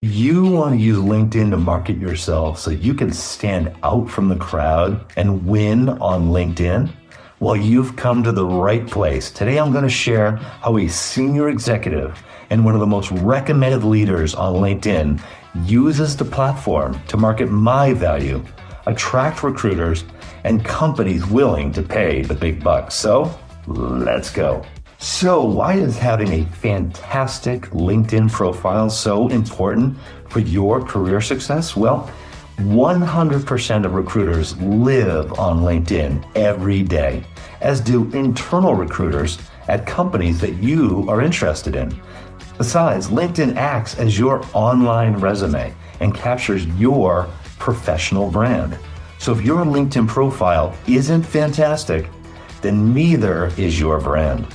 You want to use LinkedIn to market yourself so you can stand out from the crowd and win on LinkedIn? Well, you've come to the right place. Today, I'm going to share how a senior executive and one of the most recommended leaders on LinkedIn uses the platform to market my value, attract recruiters, and companies willing to pay the big bucks. So let's go. So why is having a fantastic LinkedIn profile so important for your career success? Well, 100% of recruiters live on LinkedIn every day, as do internal recruiters at companies that you are interested in. Besides, LinkedIn acts as your online resume and captures your professional brand. So if your LinkedIn profile isn't fantastic, then neither is your brand,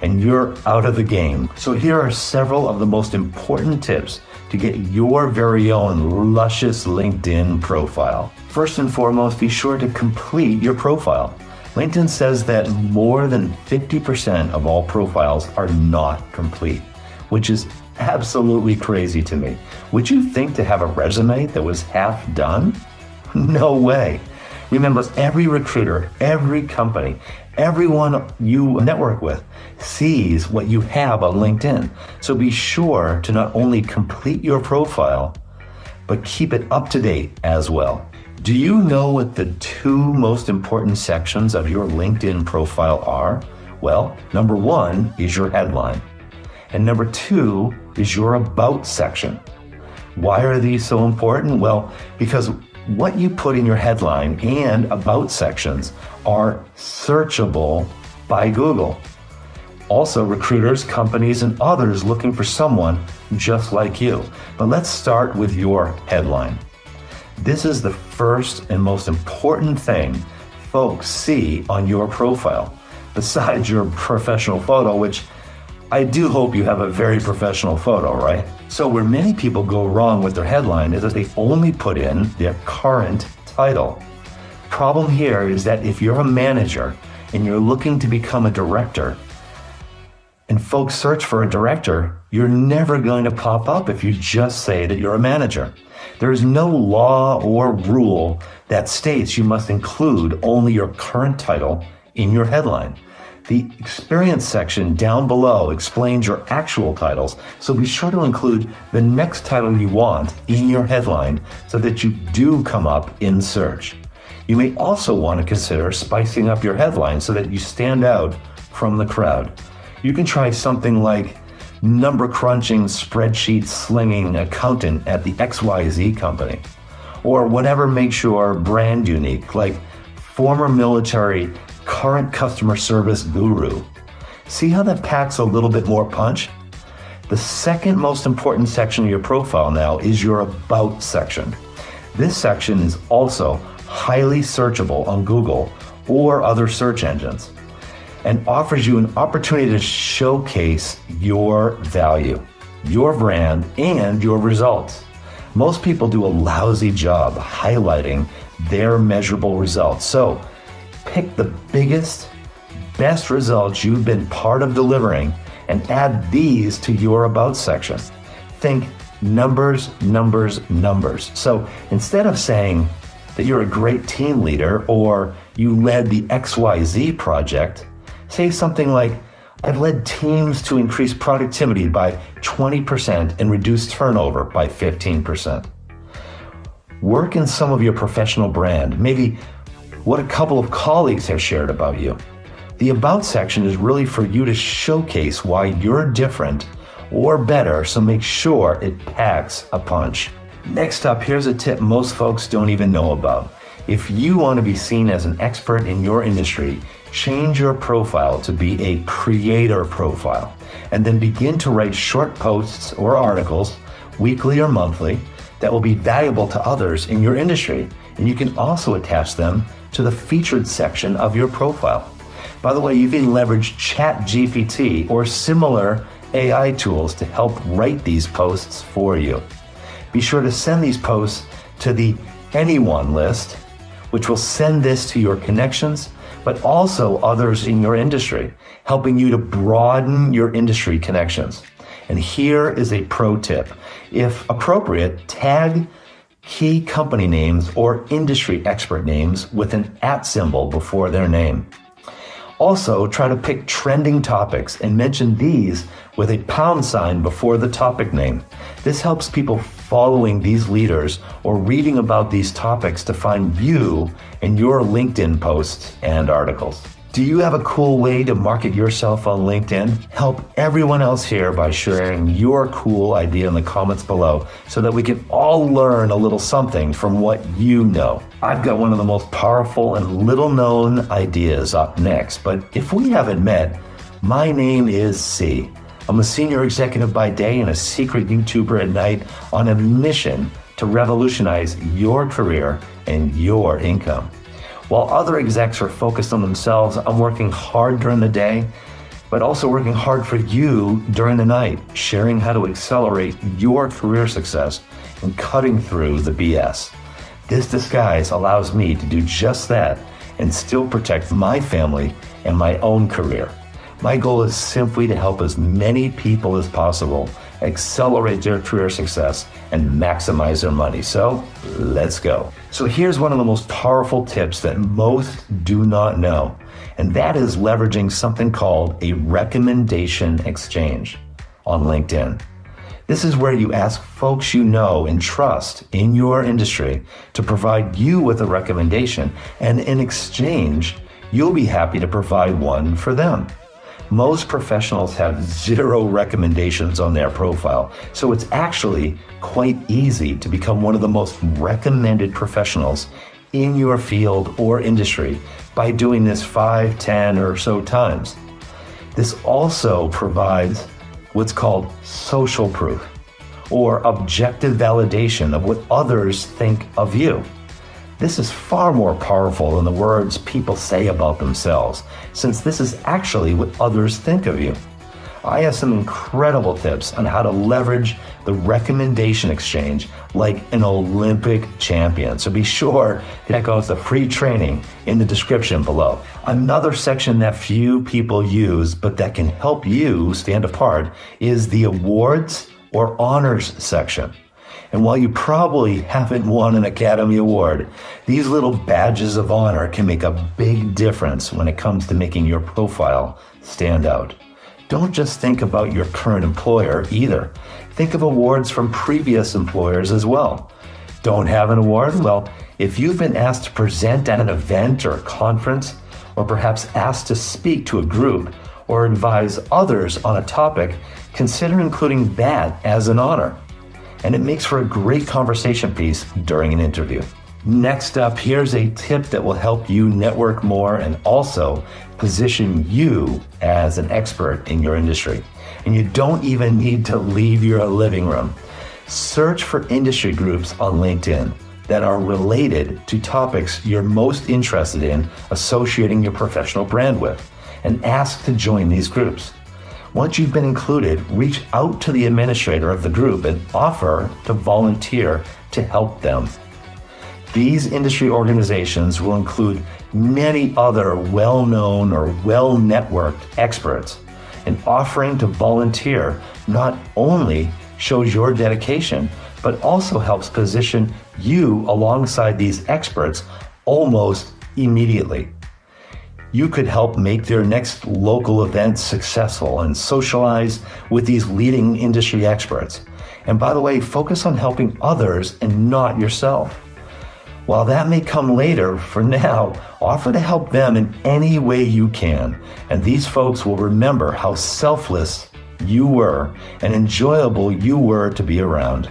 and you're out of the game. So here are several of the most important tips to get your very own luscious LinkedIn profile. First and foremost, be sure to complete your profile. LinkedIn says that more than 50% of all profiles are not complete, which is absolutely crazy to me. Would you think to have a resume that was half done? No way. Remember, every recruiter, every company, everyone you network with sees what you have on LinkedIn. So be sure to not only complete your profile, but keep it up to date as well. Do you know what the two most important sections of your LinkedIn profile are? Well, number one is your headline, and number two is your about section. Why are these so important? Well, because what you put in your headline and about sections are searchable by Google. Also, recruiters, companies, and others looking for someone just like you. But let's start with your headline. This is the first and most important thing folks see on your profile, besides your professional photo, which I do hope you have a very professional photo, right? So where many people go wrong with their headline is that they only put in their current title. Problem here is that if you're a manager and you're looking to become a director, and folks search for a director, you're never going to pop up if you just say that you're a manager. There is no law or rule that states you must include only your current title in your headline. The experience section down below explains your actual titles, so be sure to include the next title you want in your headline so that you do come up in search. You may also want to consider spicing up your headline so that you stand out from the crowd. You can try something like number crunching, spreadsheet slinging accountant at the XYZ company, or whatever makes your brand unique, like former military, current customer service guru. See how that packs a little bit more punch? The second most important section of your profile now is your about section. This section is also highly searchable on Google or other search engines and offers you an opportunity to showcase your value, your brand, and your results. Most people do a lousy job highlighting their measurable results. So pick the biggest, best results you've been part of delivering and add these to your about section. Think numbers, numbers, numbers. So instead of saying that you're a great team leader or you led the XYZ project, say something like, I've led teams to increase productivity by 20% and reduce turnover by 15%. Work in some of your professional brand, maybe what a couple of colleagues have shared about you. The about section is really for you to showcase why you're different or better, so make sure it packs a punch. Next up, here's a tip most folks don't even know about. If you want to be seen as an expert in your industry, change your profile to be a creator profile, and then begin to write short posts or articles, weekly or monthly, that will be valuable to others in your industry. And you can also attach them to the featured section of your profile. By the way, you can leverage ChatGPT or similar AI tools to help write these posts for you. Be sure to send these posts to the Anyone list, which will send this to your connections, but also others in your industry, helping you to broaden your industry connections. And here is a pro tip. If appropriate, tag key company names or industry expert names with an @ symbol before their name. Also, try to pick trending topics and mention these with a # before the topic name. This helps people following these leaders or reading about these topics to find you in your LinkedIn posts and articles. Do you have a cool way to market yourself on LinkedIn? Help everyone else here by sharing your cool idea in the comments below so that we can all learn a little something from what you know. I've got one of the most powerful and little known ideas up next, but if we haven't met, my name is C. I'm a senior executive by day and a secret YouTuber at night on a mission to revolutionize your career and your income. While other execs are focused on themselves, I'm working hard during the day, but also working hard for you during the night, sharing how to accelerate your career success and cutting through the BS. This disguise allows me to do just that and still protect my family and my own career. My goal is simply to help as many people as possible accelerate their career success and maximize their money. So let's go. So here's one of the most powerful tips that most do not know, and that is leveraging something called a recommendation exchange on LinkedIn. This is where you ask folks you know and trust in your industry to provide you with a recommendation, and in exchange, you'll be happy to provide one for them. Most professionals have 0 recommendations on their profile, so it's actually quite easy to become one of the most recommended professionals in your field or industry by doing this 5, 10 or so times. This also provides what's called social proof or objective validation of what others think of you. This is far more powerful than the words people say about themselves, since this is actually what others think of you. I have some incredible tips on how to leverage the recommendation exchange like an Olympic champion, so be sure to check out the free training in the description below. Another section that few people use but that can help you stand apart is the awards or honors section. And while you probably haven't won an Academy Award, these little badges of honor can make a big difference when it comes to making your profile stand out. Don't just think about your current employer either. Think of awards from previous employers as well. Don't have an award? Well, if you've been asked to present at an event or a conference, or perhaps asked to speak to a group or advise others on a topic, consider including that as an honor. And it makes for a great conversation piece during an interview. Next up, here's a tip that will help you network more and also position you as an expert in your industry. And you don't even need to leave your living room. Search for industry groups on LinkedIn that are related to topics you're most interested in associating your professional brand with, and ask to join these groups. Once you've been included, reach out to the administrator of the group and offer to volunteer to help them. These industry organizations will include many other well-known or well-networked experts, and offering to volunteer not only shows your dedication, but also helps position you alongside these experts almost immediately. You could help make their next local event successful and socialize with these leading industry experts. And by the way, focus on helping others and not yourself. While that may come later, for now, offer to help them in any way you can. And these folks will remember how selfless you were and enjoyable you were to be around.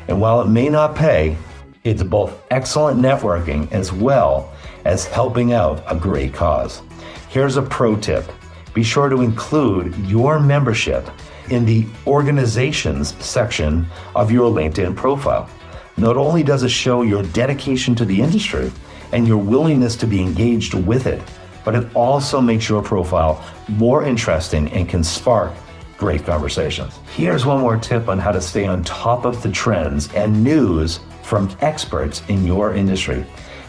And while it may not pay, it's both excellent networking as well as helping out a great cause. Here's a pro tip. Be sure to include your membership in the organizations section of your LinkedIn profile. Not only does it show your dedication to the industry and your willingness to be engaged with it, but it also makes your profile more interesting and can spark great conversations. Here's one more tip on how to stay on top of the trends and news from experts in your industry.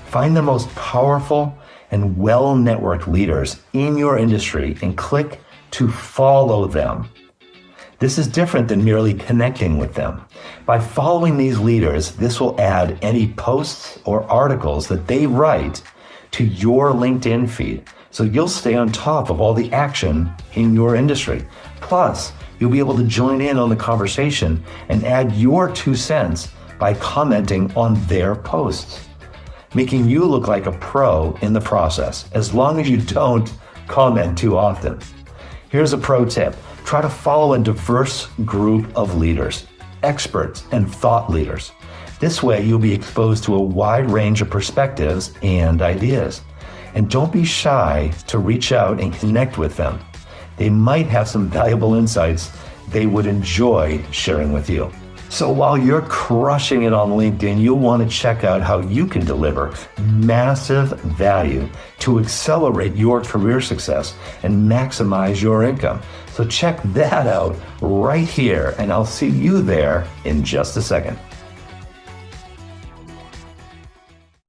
Find the most powerful and well-networked leaders in your industry and click to follow them. This is different than merely connecting with them. By following these leaders, this will add any posts or articles that they write to your LinkedIn feed. So you'll stay on top of all the action in your industry. Plus, you'll be able to join in on the conversation and add your 2 cents by commenting on their posts, making you look like a pro in the process, as long as you don't comment too often. Here's a pro tip. Try to follow a diverse group of leaders, experts, and thought leaders. This way, you'll be exposed to a wide range of perspectives and ideas. And don't be shy to reach out and connect with them. They might have some valuable insights they would enjoy sharing with you. So while you're crushing it on LinkedIn, you'll want to check out how you can deliver massive value to accelerate your career success and maximize your income. So check that out right here, and I'll see you there in just a second.